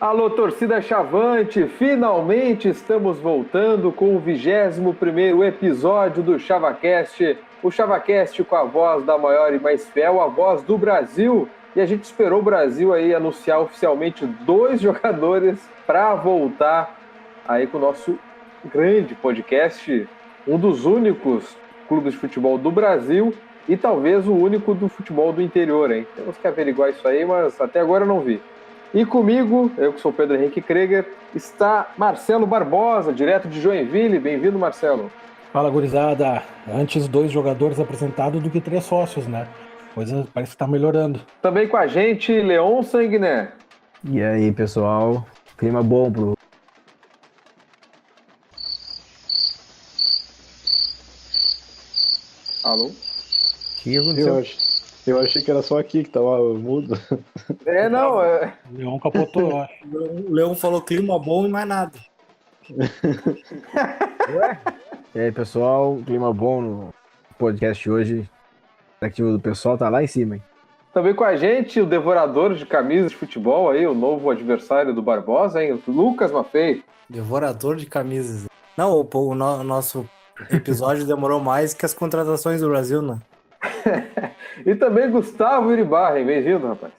Alô, torcida chavante, finalmente estamos voltando com o 21º episódio do ChavaCast, o ChavaCast com a voz da maior e mais fiel, a voz do Brasil, e a gente esperou o Brasil aí anunciar oficialmente 2 jogadores para voltar aí com o nosso grande podcast, um dos únicos clubes de futebol do Brasil e talvez o único do futebol do interior, hein? Temos que averiguar isso aí, mas até agora eu não vi. E comigo, eu que sou o Pedro Henrique Kreger, está Marcelo Barbosa, direto de Joinville. Bem-vindo, Marcelo. Fala, gurizada. Antes 2 jogadores apresentados do que 3 sócios, né? Coisa parece que tá melhorando. Também com a gente, Leon Sanguiné. E aí, pessoal? Clima bom pro... Alô? O que aconteceu? Eu achei que era só aqui que tava mudo. Não, O Leão capotou, eu acho. O Leão falou clima bom e mais nada. E aí, pessoal? Clima bom no podcast hoje. A expectativa do pessoal tá lá em cima, hein? Também com a gente, o devorador de camisas de futebol aí, o novo adversário do Barbosa, hein? Lucas Maffei. Devorador de camisas. Não, o nosso episódio demorou mais que as contratações do Brasil, né? E também Gustavo Iribarren. Bem-vindo, rapaz.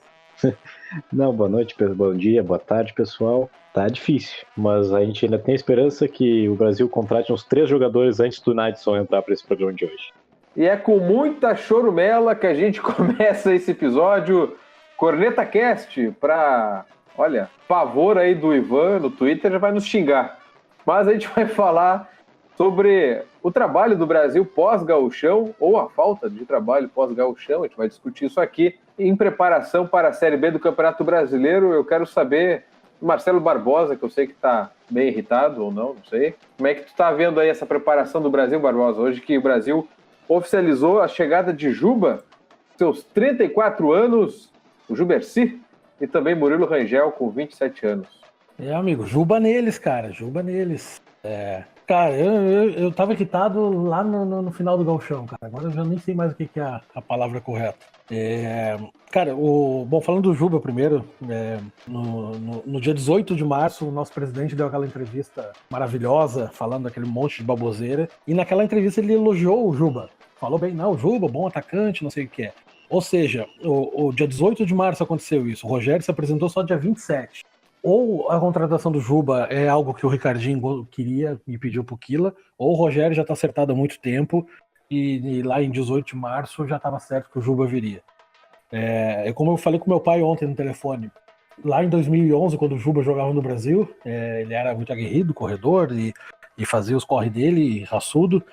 Não, boa noite, bom dia, boa tarde, pessoal. Tá difícil, mas a gente ainda tem esperança que o Brasil contrate uns 3 jogadores antes do Nadson entrar para esse programa de hoje. E é com muita chorumela que a gente começa esse episódio Corneta Cast para, olha, pavor aí do Ivan no Twitter, já vai nos xingar. Mas a gente vai falar sobre o trabalho do Brasil pós-gauchão, ou a falta de trabalho pós-gauchão. A gente vai discutir isso aqui em preparação para a Série B do Campeonato Brasileiro. Eu quero saber, Marcelo Barbosa, que eu sei que está bem irritado ou não sei, como é que tu está vendo aí essa preparação do Brasil, Barbosa, hoje que o Brasil oficializou a chegada de Juba, seus 34 anos, o Juberci, e também Murilo Rangel, com 27 anos. Amigo, juba neles, cara, juba neles. Cara, eu tava irritado lá no final do gauchão, cara. Agora eu já nem sei mais o que é a palavra correta. Cara, bom, falando do Juba primeiro, no dia 18 de março, o nosso presidente deu aquela entrevista maravilhosa, falando aquele monte de baboseira, e naquela entrevista ele elogiou o Juba. Falou bem, não, o Juba, bom atacante, não sei o que é. Ou seja, o dia 18 de março aconteceu isso, o Rogério se apresentou só dia 27. Ou a contratação do Juba é algo que o Ricardinho queria e pediu pro Quila, ou o Rogério já tá acertado há muito tempo e lá em 18 de março já estava certo que o Juba viria. Como eu falei com meu pai ontem no telefone, lá em 2011, quando o Juba jogava no Brasil, ele era muito aguerrido, corredor, e fazia os corre dele, raçudo,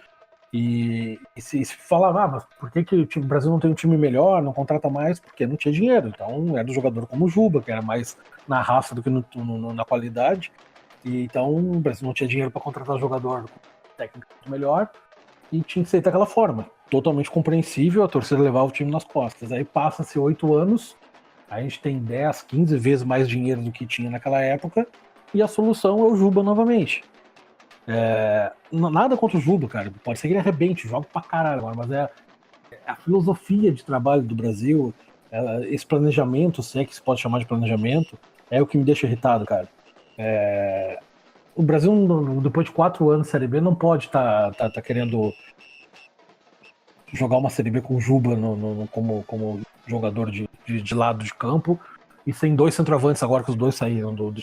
e se falava, mas por que o Brasil não tem um time melhor, não contrata mais? Porque não tinha dinheiro. Então era um jogador como o Juba, que era mais na raça do que na qualidade, e então o Brasil não tinha dinheiro para contratar um jogador com técnica melhor, e tinha que ser daquela forma. Totalmente compreensível a torcida levar o time nas costas. Aí passa-se 8 anos, a gente tem 10, 15 vezes mais dinheiro do que tinha naquela época, e a solução é o Juba novamente. Nada contra o Juba, cara. Pode ser que ele arrebente, joga pra caralho agora, mas é a filosofia de trabalho do Brasil, esse planejamento, se é que se pode chamar de planejamento, é o que me deixa irritado, cara. O Brasil, depois de 4 anos de Série B, não pode estar querendo jogar uma Série B com o Juba como jogador de lado de campo e sem 2 centroavantes agora que os 2 saíram do.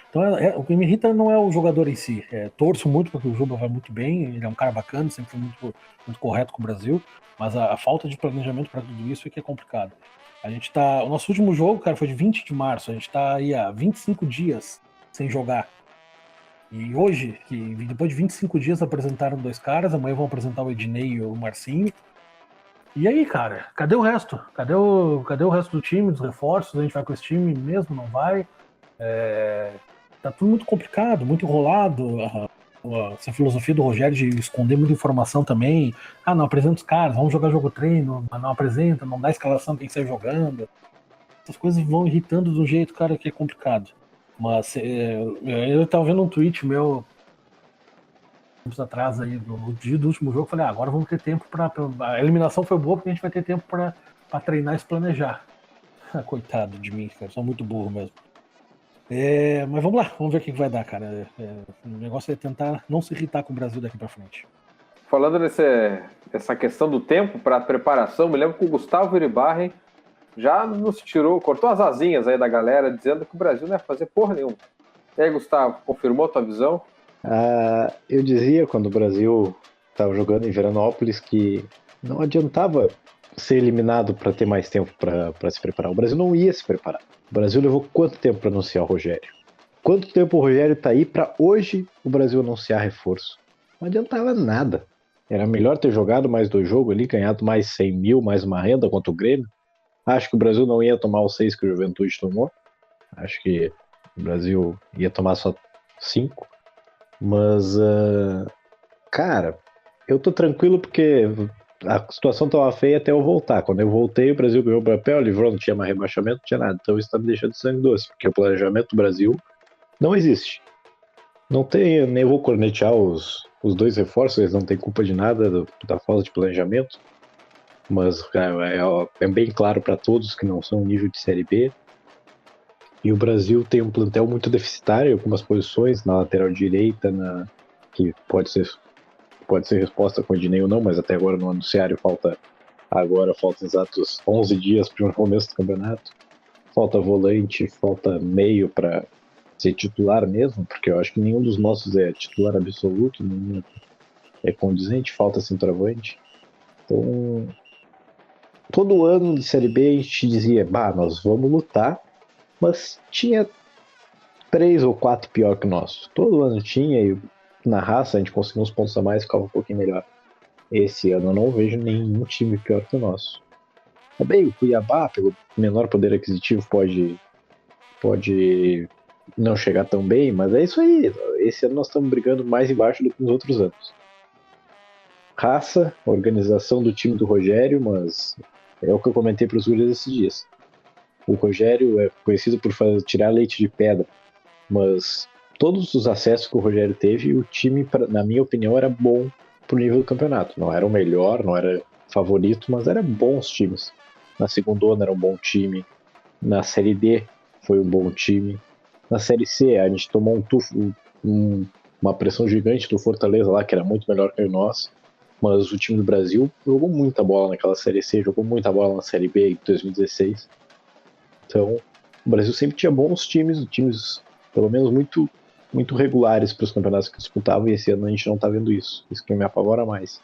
Então o que me irrita não é o jogador em si. Torço muito porque o Juba vai muito bem, ele é um cara bacana, sempre foi muito correto com o Brasil, mas a falta de planejamento para tudo isso é que é complicado. O nosso último jogo, cara, foi de 20 de março, a gente tá aí há 25 dias sem jogar. E hoje, que depois de 25 dias apresentaram 2 caras, amanhã vão apresentar o Ednei e o Marcinho. E aí, cara, cadê o resto? Cadê o resto do time, dos reforços? A gente vai com esse time mesmo? Não vai? Tá tudo muito complicado, muito enrolado. Essa filosofia do Rogério de esconder muita informação também. Não apresenta os caras, vamos jogar jogo treino, mas não apresenta, não dá escalação quem sai jogando. Essas coisas vão irritando do jeito, cara, que é complicado. Mas eu tava vendo um tweet meu tempos atrás aí, no dia do último jogo, falei, agora vamos ter tempo a eliminação foi boa porque a gente vai ter tempo pra treinar e se planejar. Coitado de mim, cara, sou muito burro mesmo. Mas vamos lá, vamos ver o que vai dar, cara. O negócio é tentar não se irritar com o Brasil daqui pra frente. Falando dessa questão do tempo para preparação, me lembro que o Gustavo Iribarren já nos cortou as asinhas aí da galera, dizendo que o Brasil não ia fazer porra nenhuma. E aí, Gustavo, confirmou a tua visão? Eu dizia quando o Brasil estava jogando em Veranópolis que não adiantava ser eliminado para ter mais tempo para se preparar. O Brasil não ia se preparar. O Brasil levou quanto tempo para anunciar o Rogério? Quanto tempo o Rogério está aí para hoje o Brasil anunciar reforço? Não adiantava nada. Era melhor ter jogado mais 2 jogos ali, ganhado mais 100 mil, mais uma renda contra o Grêmio. Acho que o Brasil não ia tomar os 6 que o Juventude tomou. Acho que o Brasil ia tomar só 5. Mas, cara, eu tô tranquilo porque a situação tava feia até eu voltar. Quando eu voltei, o Brasil ganhou o papel, livrou, não tinha mais rebaixamento, não tinha nada. Então isso tá me deixando sangue doce, porque o planejamento do Brasil não existe. Não tem, nem vou cornetear os 2 reforços, eles não têm culpa de nada da falta de planejamento. Mas é bem claro para todos que não são nível de Série B. E o Brasil tem um plantel muito deficitário em algumas posições, na lateral direita, que pode ser resposta com o Ednei ou não, mas até agora no anunciário faltam exatos 11 dias para o começo do campeonato. Falta volante, falta meio para ser titular mesmo, porque eu acho que nenhum dos nossos é titular absoluto, nenhum é condizente, falta centroavante. Então, todo ano de Série B a gente dizia, nós vamos lutar, mas tinha 3 ou 4 pior que o nosso. Todo ano tinha, e na raça a gente conseguiu uns pontos a mais, ficava um pouquinho melhor. Esse ano eu não vejo nenhum time pior que o nosso. Também o Cuiabá, pelo menor poder aquisitivo, pode não chegar tão bem, mas é isso aí. Esse ano nós estamos brigando mais embaixo do que nos outros anos. Raça, organização do time do Rogério, mas é o que eu comentei para os guris esses dias. O Rogério é conhecido por tirar leite de pedra, mas todos os acessos que o Rogério teve, o time, na minha opinião, era bom pro nível do campeonato. Não era o melhor, não era favorito, mas eram bons times. Na segundona era um bom time, na Série D foi um bom time, na Série C a gente tomou uma pressão gigante do Fortaleza lá, que era muito melhor que o nosso, mas o time do Brasil jogou muita bola naquela Série C, jogou muita bola na Série B em 2016. Então, o Brasil sempre tinha bons times pelo menos muito, muito regulares para os campeonatos que disputavam, e esse ano a gente não está vendo isso. Isso que me apavora mais.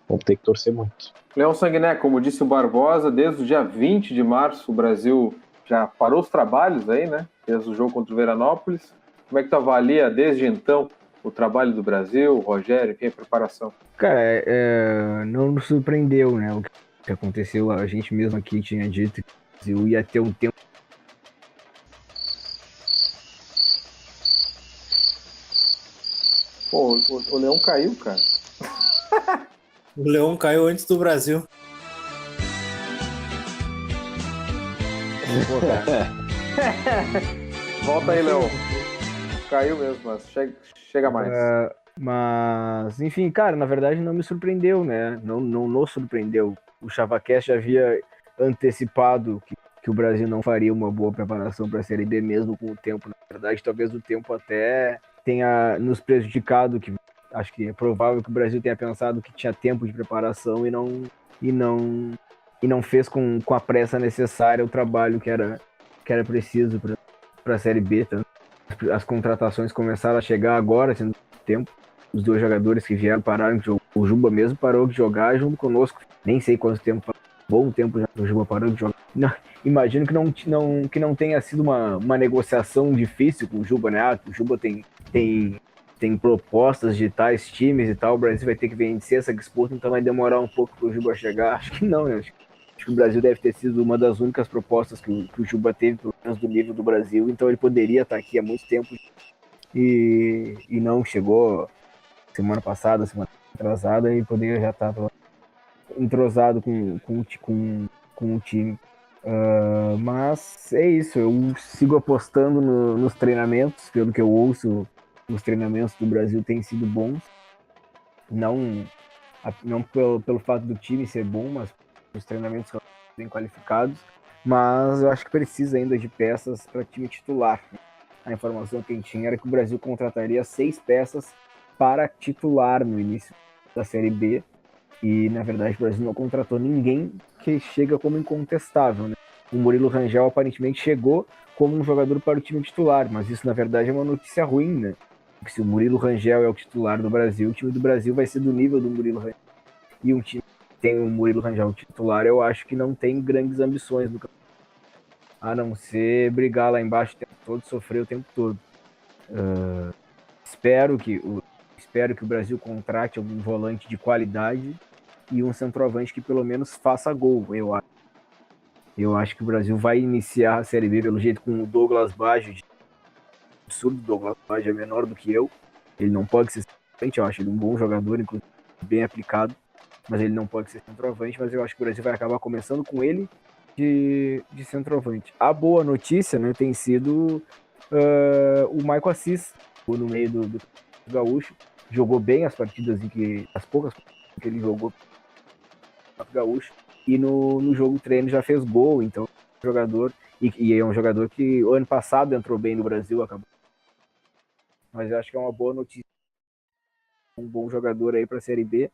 Vamos ter que torcer muito. Leão Sanguiné, como disse o Barbosa, desde o dia 20 de março o Brasil já parou os trabalhos aí, né? Desde o jogo contra o Veranópolis. Como é que tu avalia desde então o trabalho do Brasil, o Rogério, enfim, a preparação? Cara, não nos surpreendeu, né? O que aconteceu, a gente mesmo aqui tinha dito que o Brasil ia ter um tempo. Pô, o Leão caiu, cara. O Leão caiu antes do Brasil. Volta aí, Leão. Caiu mesmo, mas chega mais. Mas, enfim, cara, na verdade não me surpreendeu, né? Não nos surpreendeu. O ChavaCast já havia antecipado que o Brasil não faria uma boa preparação para a Série B mesmo com o tempo. Na verdade, talvez o tempo até tenha nos prejudicado, que acho que é provável que o Brasil tenha pensado que tinha tempo de preparação e não fez com a pressa necessária o trabalho que era preciso para a Série B. Tanto as contratações começaram a chegar agora, sendo tempo. Os 2 jogadores que vieram pararam de jogar. O Juba mesmo parou de jogar junto conosco. Nem sei quanto tempo, bom tempo já o Juba parou de jogar. Não, imagino que não tenha sido uma negociação difícil com o Juba, né? O Juba tem tem propostas de tais times e tal, o Brasil vai ter que vencer essa disputa, então vai demorar um pouco pro Juba chegar. Acho que não, né? Acho que o Brasil deve ter sido uma das únicas propostas que o Juba teve, pelo menos do nível do Brasil, então ele poderia estar aqui há muito tempo e não chegou semana passada, semana atrasada, e poderia já estar entrosado com o time. Mas é isso, eu sigo apostando nos treinamentos, pelo que eu ouço, os treinamentos do Brasil têm sido bons, não pelo fato do time ser bom, mas os treinamentos são bem qualificados, mas eu acho que precisa ainda de peças para time titular. A informação que a gente tinha era que o Brasil contrataria 6 peças para titular no início da Série B, e na verdade o Brasil não contratou ninguém que chega como incontestável, né? O Murilo Rangel aparentemente chegou como um jogador para o time titular, mas isso na verdade é uma notícia ruim, né? Porque se o Murilo Rangel é o titular do Brasil, o time do Brasil vai ser do nível do Murilo Rangel. E um time que tem o Murilo Rangel titular, eu acho que não tem grandes ambições no campeonato, a não ser brigar lá embaixo o tempo todo, sofrer o tempo todo. Espero que o Brasil contrate algum volante de qualidade e um centroavante que pelo menos faça gol, eu acho. Eu acho que o Brasil vai iniciar a Série B pelo jeito com o Douglas Baggio. Absurdo, o Douglas Baggio é menor do que eu. Ele não pode ser centroavante, eu acho ele um bom jogador, inclusive bem aplicado, mas ele não pode ser centroavante, mas eu acho que o Brasil vai acabar começando com ele de centroavante. A boa notícia, né, tem sido o Michael Assis, no meio do Gaúcho, jogou bem as partidas as poucas que ele jogou no Gaúcho, e no jogo treino já fez gol, então jogador, e é um jogador que o ano passado entrou bem no Brasil, acabou. Mas eu acho que é uma boa notícia, um bom jogador aí para a Série B,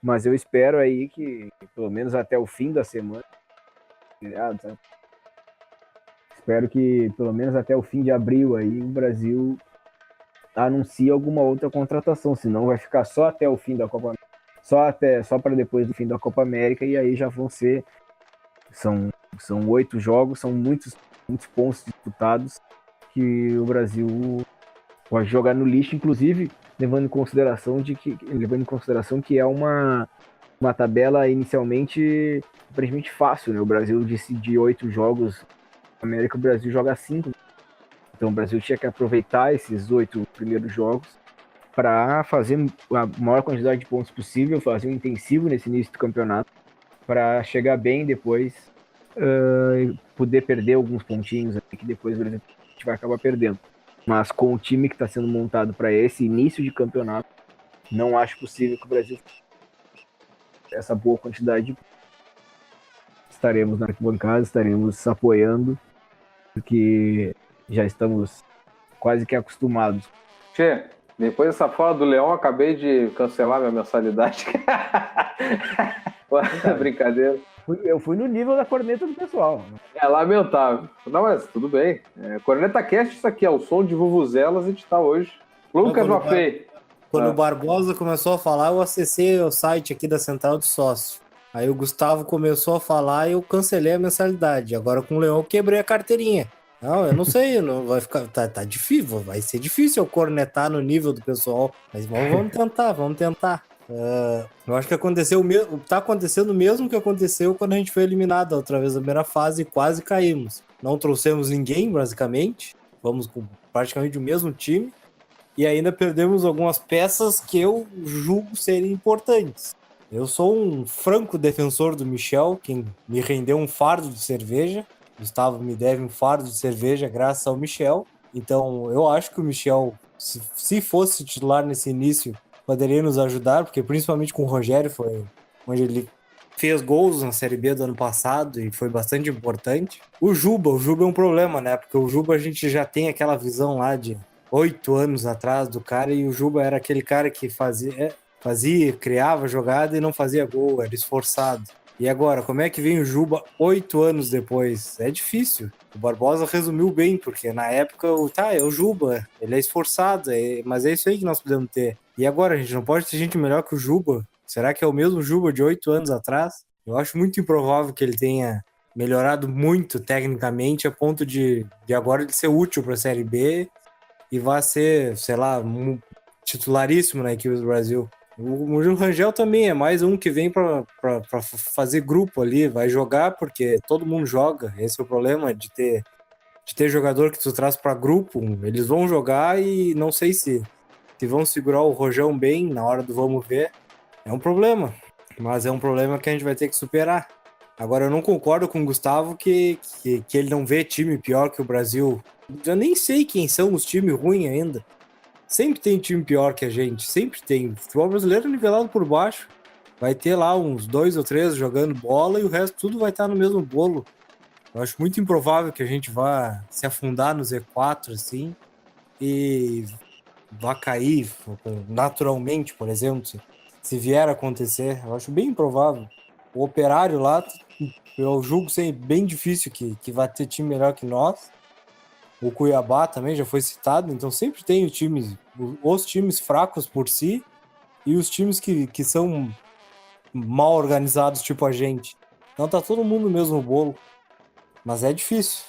mas eu espero aí que pelo menos até o fim da semana, espero que pelo menos até o fim de abril aí o Brasil anuncie alguma outra contratação, senão vai ficar só até o fim da Copa América, só para depois do fim da Copa América, e aí já vão ser são 8 jogos, são muitos pontos disputados que o Brasil pode jogar no lixo, inclusive levando em consideração que é uma tabela inicialmente aparentemente fácil, né? O Brasil de 8 jogos, na América o Brasil joga 5. Então o Brasil tinha que aproveitar esses 8 primeiros jogos para fazer a maior quantidade de pontos possível, fazer um intensivo nesse início do campeonato, para chegar bem depois, poder perder alguns pontinhos que depois o Brasil vai acabar perdendo. Mas com o time que está sendo montado para esse início de campeonato, não acho possível que o Brasil essa boa quantidade. Estaremos na arquibancada, estaremos apoiando, porque já estamos quase que acostumados. Tchê, depois dessa fala do Leão, acabei de cancelar minha mensalidade. Brincadeira. Eu fui no nível da corneta do pessoal. É lamentável. Não, mas tudo bem. Corneta Cast, isso aqui é o som de vuvuzelas, a gente tá hoje. Lucas Maffei. Quando o Barbosa começou a falar, eu acessei o site aqui da Central de Sócio. Aí o Gustavo começou a falar e eu cancelei a mensalidade. Agora com o Leão eu quebrei a carteirinha. Não, eu não sei, não vai ficar. Tá difícil, vai ser difícil eu cornetar no nível do pessoal. Mas vamos tentar. Eu acho que aconteceu tá acontecendo o mesmo que aconteceu quando a gente foi eliminado outra vez na primeira fase e quase caímos. Não trouxemos ninguém, basicamente. Vamos com praticamente o mesmo time. E ainda perdemos algumas peças que eu julgo serem importantes. Eu sou um franco defensor do Michel, que me rendeu um fardo de cerveja. Gustavo me deve um fardo de cerveja graças ao Michel. Então eu acho que o Michel, se fosse titular nesse início, poderia nos ajudar, porque principalmente com o Rogério foi onde ele fez gols na Série B do ano passado e foi bastante importante. O Juba é um problema, né? Porque o Juba a gente já tem aquela visão lá de 8 anos atrás do cara, e o Juba era aquele cara que criava jogada e não fazia gol, era esforçado. E agora, como é que vem o Juba 8 anos depois? É difícil. O Barbosa resumiu bem, porque na época, é o Juba, ele é esforçado, mas é isso aí que nós podemos ter. E agora, a gente não pode ter gente melhor que o Juba? Será que é o mesmo Juba de 8 anos atrás? Eu acho muito improvável que ele tenha melhorado muito tecnicamente a ponto de agora ele ser útil para a Série B e vai ser, sei lá, titularíssimo na equipe do Brasil. O Murilo Rangel também é mais um que vem para fazer grupo ali, vai jogar porque todo mundo joga. Esse é o problema de ter jogador que tu traz para grupo. Eles vão jogar e não sei se vão segurar o Rojão bem na hora do vamos ver. É um problema, mas é um problema que a gente vai ter que superar. Agora, eu não concordo com o Gustavo que ele não vê time pior que o Brasil. Eu nem sei quem são os times ruins ainda. Sempre tem time pior que a gente, sempre tem. O futebol brasileiro é nivelado por baixo. Vai ter lá uns 2 ou 3 jogando bola e o resto tudo vai estar no mesmo bolo. Eu acho muito improvável que a gente vá se afundar no Z4, assim, e vá cair naturalmente, por exemplo, se vier a acontecer. Eu acho bem improvável. O Operário lá, eu julgo ser bem difícil que vai ter time melhor que nós. O Cuiabá também já foi citado, então sempre tem os times fracos por si e os times que são mal organizados, tipo a gente. Então tá todo mundo no mesmo bolo. Mas é difícil.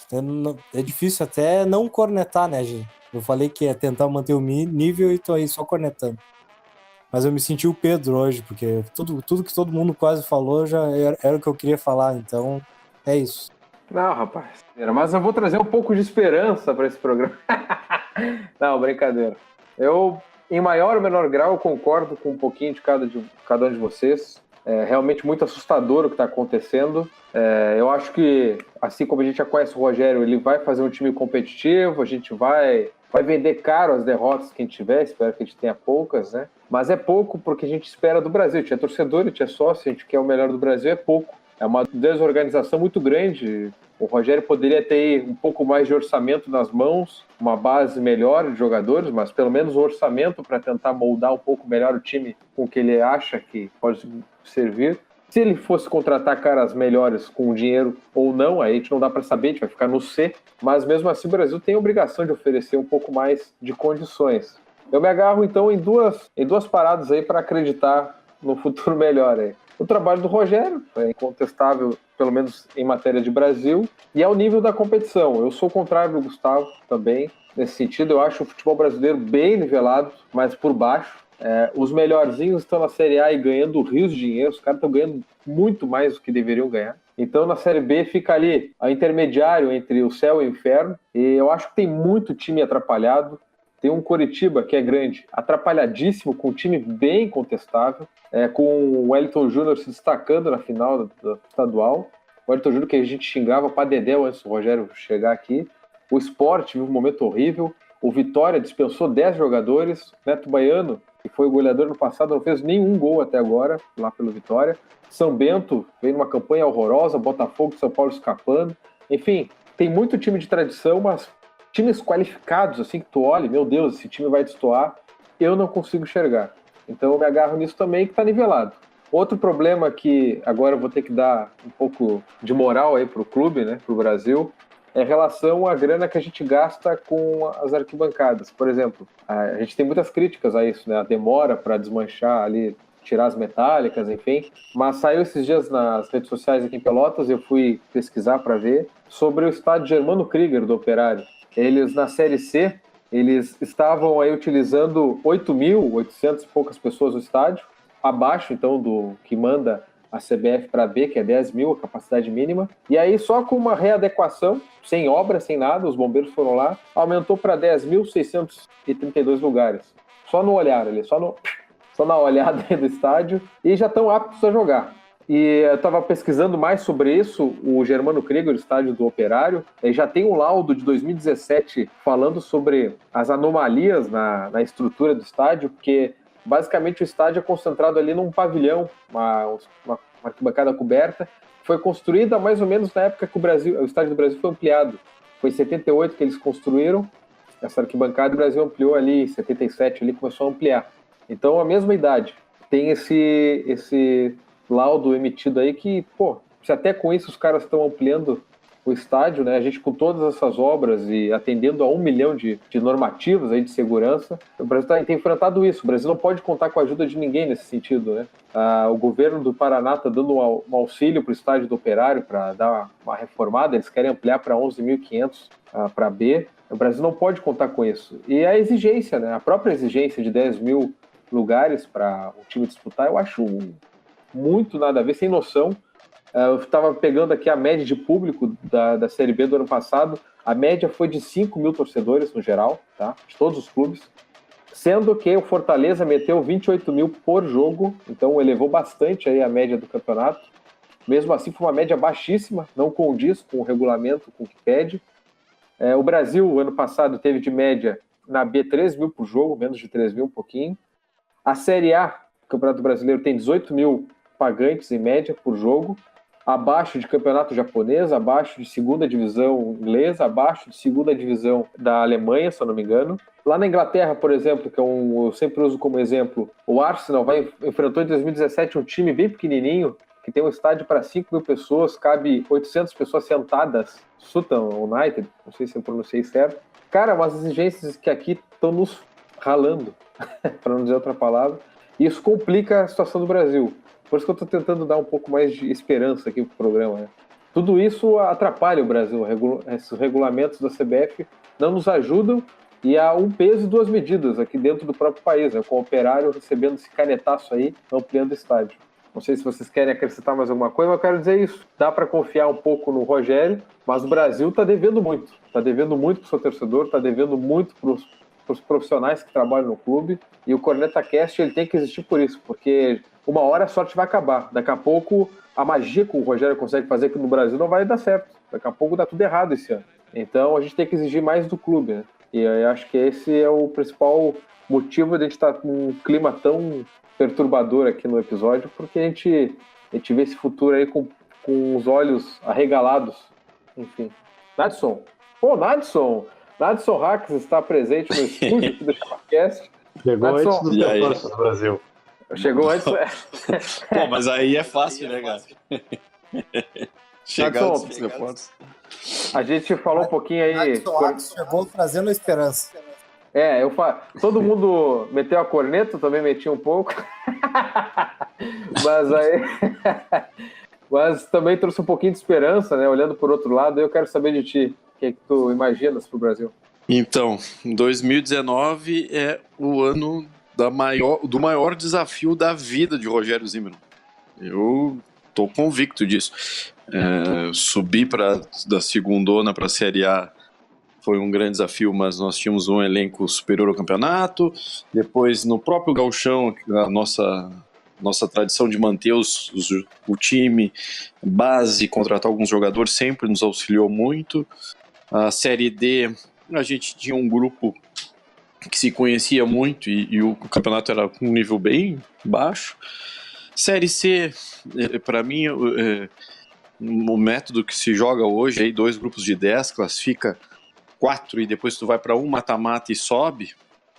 É difícil até não cornetar, né, gente? Eu falei que ia tentar manter o nível e tô aí só cornetando. Mas eu me senti o Pedro hoje, porque tudo que todo mundo quase falou já era o que eu queria falar, então é isso. Não, rapaz. Mas eu vou trazer um pouco de esperança para esse programa. Não, brincadeira. Eu, em maior ou menor grau, concordo com um pouquinho de cada um de vocês. É realmente muito assustador o que está acontecendo. Eu acho que, assim como a gente já conhece o Rogério, ele vai fazer um time competitivo, a gente vai vender caro as derrotas que a gente tiver, espero que a gente tenha poucas, né? Mas é pouco porque a gente espera do Brasil. Tinha torcedor e tinha sócio, a gente quer o melhor do Brasil, é pouco. É uma desorganização muito grande. O Rogério poderia ter um pouco mais de orçamento nas mãos, uma base melhor de jogadores, mas pelo menos um orçamento para tentar moldar um pouco melhor o time com o que ele acha que pode servir. Se ele fosse contratar caras melhores com dinheiro ou não, aí a gente não dá para saber, a gente vai ficar no C. Mas mesmo assim o Brasil tem a obrigação de oferecer um pouco mais de condições. Eu me agarro então em duas paradas aí para acreditar no futuro melhor aí. O trabalho do Rogério é incontestável, pelo menos em matéria de Brasil, e é o nível da competição. Eu sou o contrário do Gustavo também, nesse sentido. Eu acho o futebol brasileiro bem nivelado, mas por baixo. Os melhorzinhos estão na Série A e ganhando rios de dinheiro, os caras estão ganhando muito mais do que deveriam ganhar. Então na Série B fica ali a intermediário entre o céu e o inferno, e eu acho que tem muito time atrapalhado. Tem um Coritiba, que é grande, atrapalhadíssimo, com um time bem contestável, com o Wellington Júnior se destacando na final do estadual. O Wellington Júnior que a gente xingava para dedéu antes do Rogério chegar aqui. O Sport vive um momento horrível. O Vitória dispensou 10 jogadores. Neto Baiano, que foi o goleador no passado, não fez nenhum gol até agora, lá pelo Vitória. São Bento vem numa campanha horrorosa, Botafogo e São Paulo escapando. Enfim, tem muito time de tradição, mas times qualificados, assim, que tu olha, meu Deus, esse time vai destoar, eu não consigo enxergar. Então eu me agarro nisso também, que tá nivelado. Outro problema que agora eu vou ter que dar um pouco de moral aí pro clube, né, pro Brasil, é em relação à grana que a gente gasta com as arquibancadas. Por exemplo, a gente tem muitas críticas a isso, né, a demora para desmanchar ali, tirar as metálicas, enfim. Mas saiu esses dias nas redes sociais aqui em Pelotas, eu fui pesquisar para ver, sobre o estádio Germano Krieger do Operário. Eles, na Série C, eles estavam aí utilizando 8.800 e poucas pessoas no estádio, abaixo, então, do que manda a CBF para B, que é 10 mil, a capacidade mínima. E aí, só com uma readequação, sem obra, sem nada, os bombeiros foram lá, aumentou para 10.632 lugares. Só no olhar ali, só na olhada aí do estádio, e já estão aptos a jogar. E eu estava pesquisando mais sobre isso, o Germano Krieger, o estádio do Operário, já tem um laudo de 2017 falando sobre as anomalias na estrutura do estádio, porque basicamente o estádio é concentrado ali num pavilhão, uma arquibancada coberta, foi construída mais ou menos na época que o estádio do Brasil foi ampliado. Foi em 78 que eles construíram essa arquibancada, e o Brasil ampliou ali, em 77 ali começou a ampliar. Então a mesma idade. Tem esse laudo emitido aí que, pô, se até com isso os caras estão ampliando o estádio, né? A gente com todas essas obras e atendendo a 1 milhão de normativos aí de segurança, o Brasil tem enfrentado isso. O Brasil não pode contar com a ajuda de ninguém nesse sentido, né? O governo do Paraná está dando um auxílio para o estádio do Operário para dar uma reformada, eles querem ampliar para 11.500 para B. O Brasil não pode contar com isso. E a exigência, né? A própria exigência de 10 mil lugares para o time disputar, eu acho muito nada a ver, sem noção. Eu estava pegando aqui a média de público da Série B do ano passado. A média foi de 5 mil torcedores no geral, tá? De todos os clubes. Sendo que o Fortaleza meteu 28 mil por jogo, então elevou bastante aí a média do campeonato. Mesmo assim, foi uma média baixíssima, não condiz com o regulamento, com o que pede. O Brasil, ano passado, teve de média na B 3 mil por jogo, menos de 3 mil, um pouquinho. A Série A, o Campeonato Brasileiro, tem 18 mil pagantes em média por jogo, abaixo de campeonato japonês, abaixo de segunda divisão inglesa, abaixo de segunda divisão da Alemanha, se eu não me engano. Lá na Inglaterra, por exemplo, que eu sempre uso como exemplo, o Arsenal enfrentou em 2017 um time bem pequenininho, que tem um estádio para 5 mil pessoas, cabe 800 pessoas sentadas, Sutton United, não sei se eu pronunciei certo. Cara, umas exigências que aqui estão nos ralando, para não dizer outra palavra, e isso complica a situação do Brasil. Por isso que eu estou tentando dar um pouco mais de esperança aqui pro programa, né? Tudo isso atrapalha o Brasil. Esses regulamentos da CBF não nos ajudam e há um peso e duas medidas aqui dentro do próprio país, né? Com o Operário recebendo esse canetaço aí, ampliando o estádio. Não sei se vocês querem acrescentar mais alguma coisa, mas eu quero dizer isso. Dá para confiar um pouco no Rogério, mas o Brasil está devendo muito. Está devendo muito para o seu torcedor, está devendo muito para os profissionais que trabalham no clube. E o Corneta Cast ele tem que existir por isso, porque uma hora a sorte vai acabar. Daqui a pouco, a magia que o Rogério consegue fazer aqui no Brasil não vai dar certo. Daqui a pouco dá tudo errado esse ano. Então, a gente tem que exigir mais do clube, né? E eu acho que esse é o principal motivo de a gente estar com um clima tão perturbador aqui no episódio, porque a gente vê esse futuro aí com os olhos arregalados. Enfim. Nadson. Pô, Nadson Hacks está presente no estúdio aqui do ChavaCast. Chegou Nadson, antes dos reforços do Brasil. Chegou antes. Pô, mas aí é fácil, né, cara? Chegar Nadson, antes dos reforços. A gente falou um pouquinho aí. Chegou trazendo esperança. Todo mundo meteu a corneta, eu também meti um pouco. Mas também trouxe um pouquinho de esperança, né? Olhando por outro lado, eu quero saber de ti. O que é que tu imaginas pro Brasil? Então, 2019 é o ano do maior desafio da vida de Rogério Zimmermann. Eu tô convicto disso. Subir da segundona para a Série A foi um grande desafio, mas nós tínhamos um elenco superior ao campeonato. Depois, no próprio gauchão, a nossa tradição de manter o time, base, contratar alguns jogadores, sempre nos auxiliou muito. A Série D, a gente tinha um grupo que se conhecia muito e o campeonato era com um nível bem baixo. Série C, para mim, o método que se joga hoje, aí 2 grupos de 10, classifica 4 e depois tu vai para um mata-mata e sobe,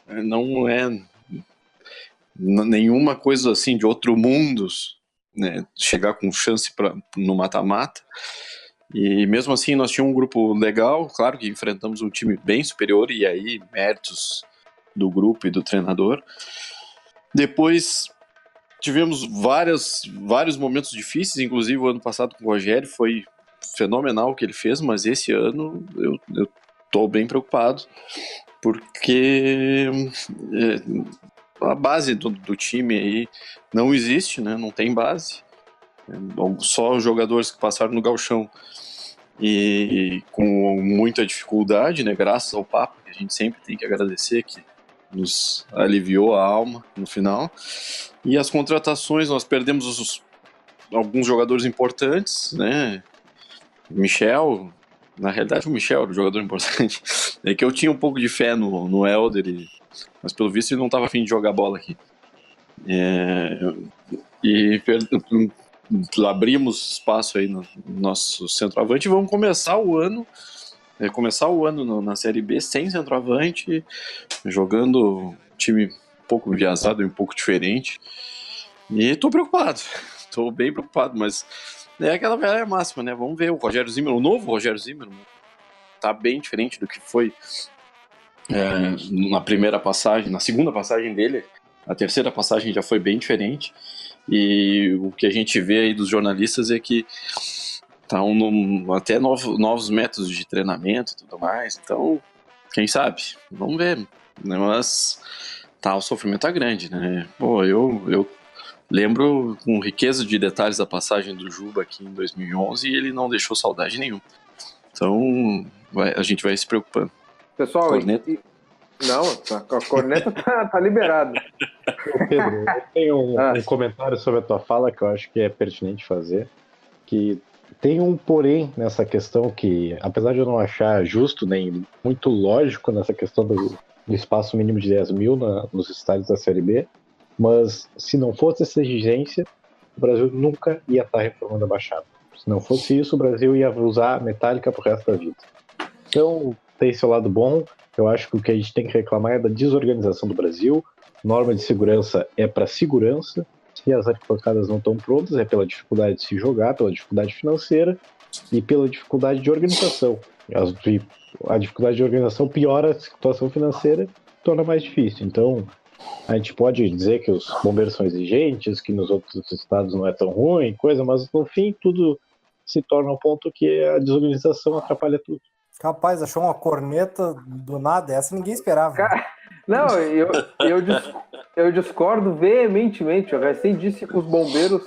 não é nenhuma coisa assim de outro mundo, né, chegar com chance no mata-mata. E mesmo assim nós tínhamos um grupo legal, claro que enfrentamos um time bem superior e aí méritos do grupo e do treinador. Depois tivemos vários momentos difíceis, inclusive o ano passado com o Rogério foi fenomenal o que ele fez, mas esse ano eu tô bem preocupado, porque a base do time aí não existe, né? Não tem base. Só os jogadores que passaram no gauchão e com muita dificuldade, né? Graças ao Papa, que a gente sempre tem que agradecer, que nos aliviou a alma no final. E as contratações, nós perdemos alguns jogadores importantes, né? Michel, na realidade o Michel era o jogador importante. É que eu tinha um pouco de fé no Helder, mas pelo visto ele não estava afim de jogar bola aqui. Abrimos espaço aí no nosso centroavante e vamos começar o ano na Série B sem centroavante, jogando um time um pouco enviesado e um pouco diferente. E tô bem preocupado, mas É aquela velha máxima, né? Vamos ver o Rogério Zimmermann, o novo Rogério Zimmermann, tá bem diferente do que foi na primeira passagem, na segunda passagem dele. A terceira passagem já foi bem diferente. E o que a gente vê aí dos jornalistas é que estão até novos métodos de treinamento e tudo mais. Então, quem sabe? Vamos ver. Mas o sofrimento tá grande, né? Pô, eu lembro com riqueza de detalhes a passagem do Juba aqui em 2011 e ele não deixou saudade nenhuma. Então, a gente vai se preocupando. Pessoal, Corneta? Não, a corneta tá liberada. Pedro, eu tenho um comentário sobre a tua fala que eu acho que é pertinente fazer, que tem um porém nessa questão que, apesar de eu não achar justo nem muito lógico nessa questão do espaço mínimo de 10 mil nos estádios da Série B, mas se não fosse essa exigência, o Brasil nunca ia estar reformando a Baixada. Se não fosse isso, o Brasil ia usar a metálica pro resto da vida. Então, tem seu lado bom. Eu acho que o que a gente tem que reclamar é da desorganização do Brasil. Norma de segurança é para segurança. Se as arquibancadas não estão prontas, é pela dificuldade de se jogar, pela dificuldade financeira e pela dificuldade de organização. A dificuldade de organização piora a situação financeira, torna mais difícil. Então, a gente pode dizer que os bombeiros são exigentes, que nos outros estados não é tão ruim, mas no fim tudo se torna um ponto que a desorganização atrapalha tudo. Capaz, achou uma corneta do nada, essa ninguém esperava. Cara, não, eu discordo veementemente. Eu recém disse que os bombeiros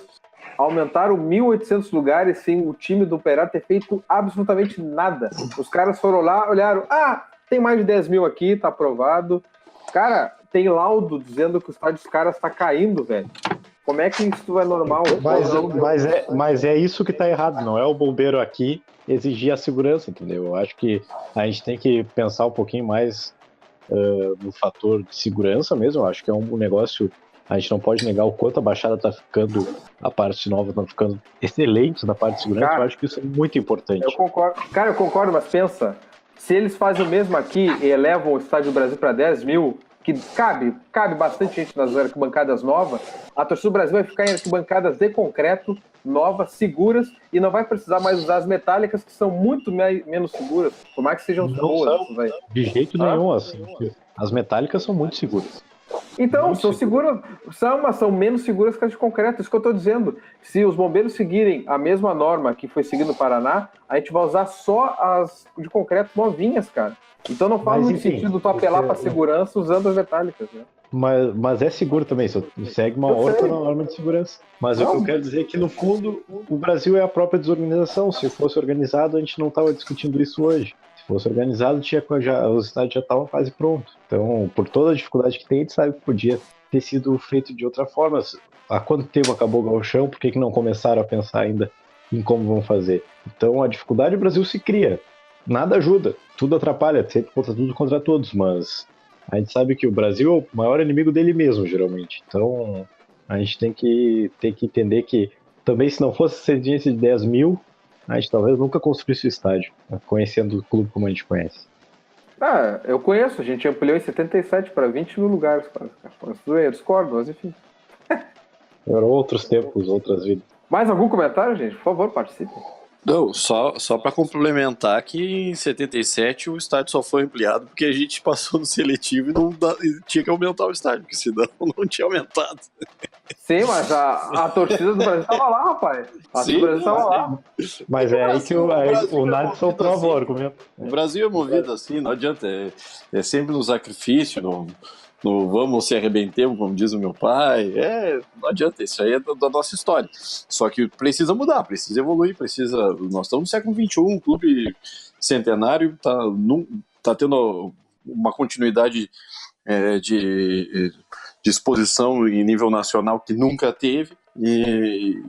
aumentaram 1.800 lugares sem o time do Operário ter feito absolutamente nada. Os caras foram lá, olharam, tem mais de 10 mil aqui, tá aprovado. Cara, tem laudo dizendo que o estádio dos caras tá caindo, velho. Como é que isso é normal? Mas é isso que tá errado, não é o bombeiro aqui exigir a segurança, entendeu? Eu acho que a gente tem que pensar um pouquinho mais no fator de segurança mesmo. Eu acho que é um negócio, a gente não pode negar o quanto a Baixada tá ficando, a parte nova tá ficando excelente na parte de segurança. Cara, eu acho que isso é muito importante. Eu concordo, mas pensa, se eles fazem o mesmo aqui e elevam o Estádio do Brasil para 10 mil, que cabe bastante gente nas arquibancadas novas, a torcida do Brasil vai ficar em arquibancadas de concreto, novas, seguras, e não vai precisar mais usar as metálicas, que são muito menos seguras, por mais que sejam boas. De jeito nenhum, assim. As metálicas são muito seguras. Então, muito são seguras, são menos seguras que as de concreto, isso que eu estou dizendo. Se os bombeiros seguirem a mesma norma que foi seguida no Paraná, a gente vai usar só as de concreto novinhas, cara. Então não faz muito sentido tu apelar para a segurança usando as metálicas, né? Mas é seguro também, segue uma outra norma de segurança. Mas o que eu quero dizer é que, no fundo, o Brasil é a própria desorganização. Se fosse organizado, a gente não estava discutindo isso hoje. Se fosse organizado, os estádios já estavam quase prontos. Então, por toda a dificuldade que tem, a gente sabe que podia ter sido feito de outra forma. Há quanto tempo acabou o gauchão? Por que não começaram a pensar ainda em como vão fazer? Então, a dificuldade do Brasil se cria. Nada ajuda, tudo atrapalha, sempre tudo contra todos, mas a gente sabe que o Brasil é o maior inimigo dele mesmo, geralmente. Então, a gente tem que entender que também, se não fosse essa exigência de 10 mil, a gente talvez nunca construísse o estádio, conhecendo o clube como a gente conhece. Eu conheço, a gente ampliou em 77 para 20 mil lugares. Eu discordo, mas enfim. Eram outros tempos, outras vidas. Mais algum comentário, gente? Por favor, participe. Não, só para complementar que em 77 o estádio só foi ampliado porque a gente passou no seletivo e tinha que aumentar o estádio, porque senão não tinha aumentado. Sim, mas a torcida do Brasil estava lá, rapaz. Torcida do Brasil estava lá. Mas é aí que o Nadson prova o argumento. O Brasil é movido assim, não adianta. É sempre no sacrifício, no vamos se arrebentemos, como diz o meu pai. Não adianta, isso aí é da nossa história. Só que precisa mudar, precisa evoluir, nós estamos no século XXI, um clube centenário, tá tendo uma continuidade de exposição em nível nacional que nunca teve, e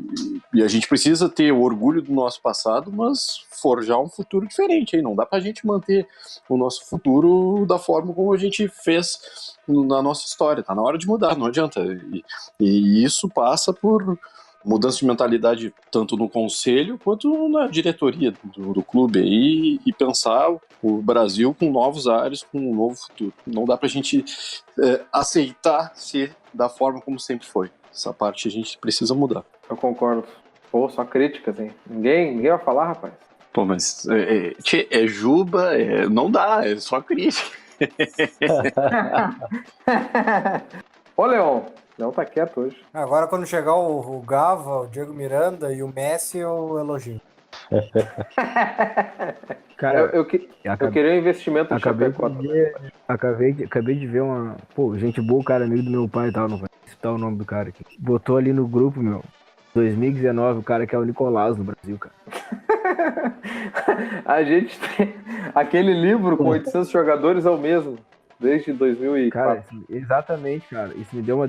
a gente precisa ter o orgulho do nosso passado, mas forjar um futuro diferente. Aí não dá pra gente manter o nosso futuro da forma como a gente fez na nossa história. Tá na hora de mudar, não adianta. E isso passa por mudança de mentalidade tanto no conselho quanto na diretoria do clube aí, e pensar o Brasil com novos ares, com um novo futuro. Não dá pra gente aceitar ser da forma como sempre foi. Essa parte a gente precisa mudar. Eu concordo. Pô, só críticas, hein? Ninguém vai falar, rapaz. Pô, mas é Juba, não dá, é só crítica. Ô, Leon. Leon tá quieto hoje. Agora, quando chegar o Gava, o Diego Miranda e o Messi, eu elogio. Cara, eu queria um investimento de acabei Chapecó. de ver, acabei de ver uma. Pô, gente boa, o cara amigo do meu pai e tal, não vai citar o nome do cara aqui. Botou ali no grupo, meu. 2019, o cara que é o Nicolás no Brasil, cara. A gente tem... Aquele livro com 800 jogadores é o mesmo. Desde 2004. Cara, exatamente, cara. Isso me deu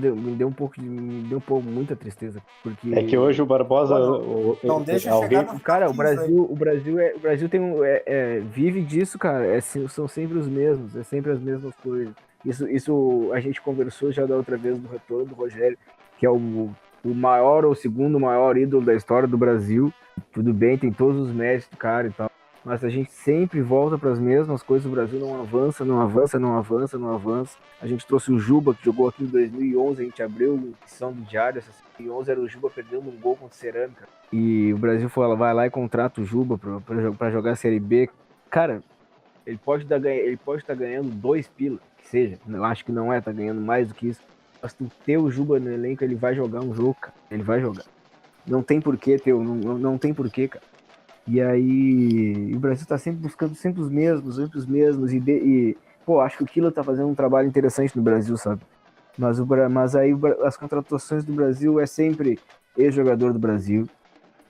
muita tristeza, porque É que hoje o Barbosa. Não deixa alguém, chegar no cara, o Brasil. Brasil tem vive disso, cara. São sempre os mesmos, é sempre as mesmas coisas. Isso a gente conversou já da outra vez do retorno do Rogério, que é o maior ou segundo maior ídolo da história do Brasil. Tudo bem, tem todos os méritos do cara e tal. Mas a gente sempre volta para as mesmas coisas. O Brasil não avança, não avança, não avança, não avança. A gente trouxe o Juba, que jogou aqui em 2011. A gente abriu a edição do Diário. Essa 2011 era o Juba perdendo um gol contra o Cerâmica. E o Brasil vai lá e contrata o Juba para jogar a Série B. Cara, ele pode estar ganhando 2 pila, que seja. Eu acho que não tá ganhando mais do que isso. Mas tu ter o Juba no elenco, ele vai jogar um jogo, cara. Ele vai jogar. Não tem porquê, não tem porquê, cara. E aí, o Brasil tá sempre buscando sempre os mesmos. E pô, acho que o Kila tá fazendo um trabalho interessante no Brasil, sabe? Mas aí as contratações do Brasil é sempre ex-jogador do Brasil,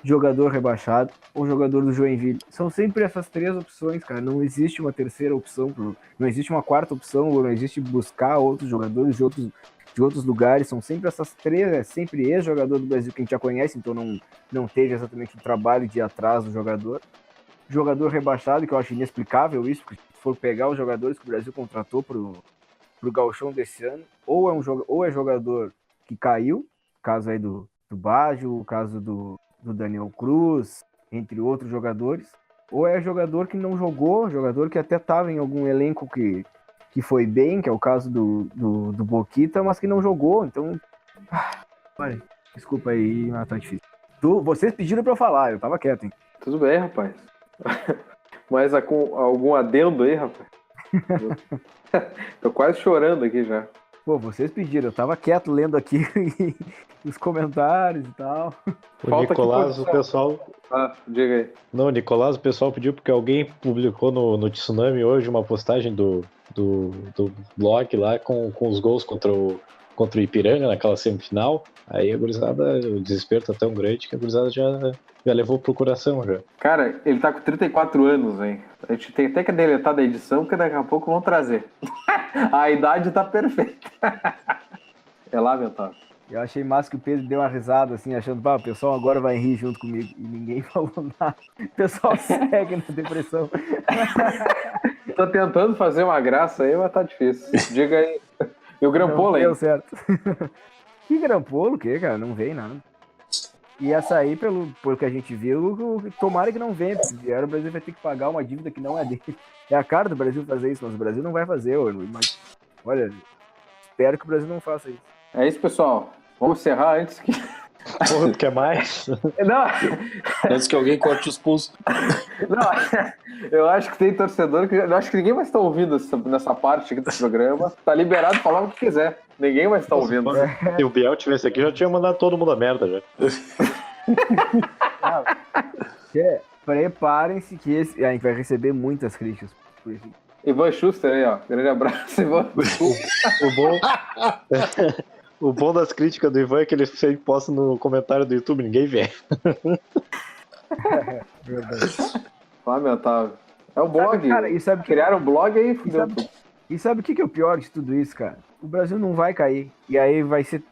jogador rebaixado ou jogador do Joinville. São sempre essas 3 opções, cara. Não existe uma terceira opção, não existe uma quarta opção, ou não existe buscar outros jogadores de outros lugares. São sempre essas 3, é sempre ex-jogador do Brasil que a gente já conhece, então não teve exatamente o trabalho de ir atrás do jogador. Jogador rebaixado, que eu acho inexplicável isso, porque se for pegar os jogadores que o Brasil contratou pro Gauchão desse ano, ou é jogador que caiu, caso aí do Baggio, o caso do Daniel Cruz, entre outros jogadores, ou é jogador que não jogou, jogador que até estava em algum elenco que foi bem, que é o caso do Boquita, mas que não jogou, então... Olha, desculpa aí, mas tá difícil. Vocês pediram pra eu falar, eu tava quieto, hein? Tudo bem, rapaz. Mas algum adendo aí, rapaz? Tô quase chorando aqui já. Pô, vocês pediram, eu tava quieto lendo aqui os comentários e tal. O Nicolás, o pessoal... diga aí. Não, Nicolás, o pessoal pediu porque alguém publicou no Tsunami hoje uma postagem do blog lá com os gols contra o Ipiranga naquela semifinal. Aí a gurizada, o desespero tá tão grande que a gurizada já levou pro coração já. Cara, ele tá com 34 anos, hein? A gente tem até que deletar da edição, porque daqui a pouco vão trazer. A idade tá perfeita. É lamentável. Eu achei massa que o Pedro deu uma risada, assim, achando, o pessoal agora vai rir junto comigo. E ninguém falou nada. O pessoal segue na depressão. Tô tentando fazer uma graça aí, mas tá difícil. Diga aí. E o Grampola aí? Deu certo. Que Grampola, o quê, cara? Não veio nada. Ia sair pelo que a gente viu, tomara que não venha, porque vier o Brasil vai ter que pagar uma dívida que não é dele. É a cara do Brasil fazer isso, mas o Brasil não vai fazer, mas olha, espero que o Brasil não faça isso. É isso, pessoal. Vamos encerrar antes que... Porra, tu quer mais? Não. Antes que alguém corte os pulsos. Não, eu acho que tem torcedor que... Eu acho que ninguém vai estar ouvindo nessa parte aqui desse programa. Tá liberado falar o que quiser. Ninguém vai estar ouvindo. Se o Biel tivesse aqui, já tinha mandado todo mundo a merda já. Preparem-se que a gente vai receber muitas críticas por isso. Ivan Schuster aí, ó. Grande abraço, Ivan. O bom das críticas do Ivan é que ele sempre posta no comentário do YouTube, ninguém vê. Verdade. Lamentável. É o blog. Cara, criaram um blog aí, fudeu tudo. E sabe o que é o pior de tudo isso, cara? O Brasil não vai cair. E aí vai ser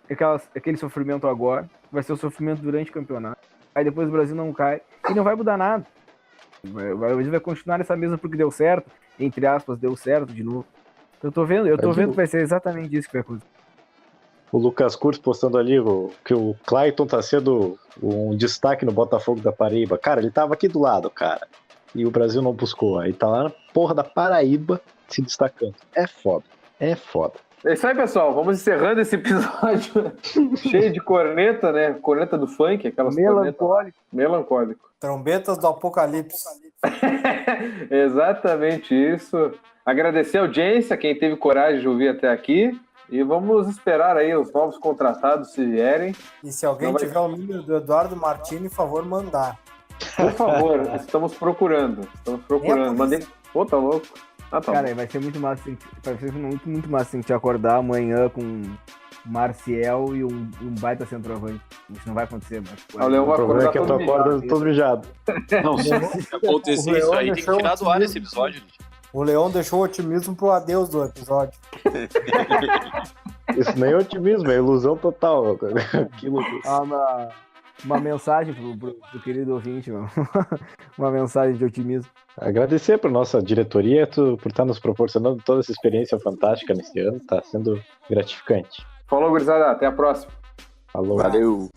aquele sofrimento agora, vai ser o sofrimento durante o campeonato. Aí depois o Brasil não cai e não vai mudar nada. O Brasil vai continuar nessa mesma porque deu certo, entre aspas, deu certo de novo. Eu tô vendo que vai ser exatamente isso que vai acontecer. O Lucas Curso postando ali que o Clayton tá sendo um destaque no Botafogo da Paraíba. Cara, ele tava aqui do lado, cara. E o Brasil não buscou. Aí tá lá na porra da Paraíba se destacando. É foda. É foda. É isso aí, pessoal. Vamos encerrando esse episódio cheio de corneta, né? Corneta do funk, aquelas Melancólico. Melancólico. Trombetas do Apocalipse. Exatamente isso. Agradecer a audiência, quem teve coragem de ouvir até aqui. E vamos esperar aí os novos contratados se vierem. E se alguém tiver o número do Eduardo Martini, por favor, mandar. Por favor, estamos procurando. Mandei. Pô, tá louco. Ah, tá Cara, bom. vai ser muito massa. Vai ser muito massa a gente acordar amanhã com Marcial e um baita centroavante. Isso não vai acontecer, mas. O Leão O vai problema é acordar que eu tô todo acordando todo mijado. Não, se acontecer O isso Leão aí, tem que deixou tirar do ar o esse episódio. O Leão deixou o otimismo pro adeus do episódio. Isso nem é otimismo, é ilusão total. Aquilo Uma mensagem pro querido ouvinte, mano. Uma mensagem de otimismo. Agradecer para nossa diretoria por estar nos proporcionando toda essa experiência fantástica nesse ano. Tá sendo gratificante. Falou, gurizada. Até a próxima. Falou. Valeu.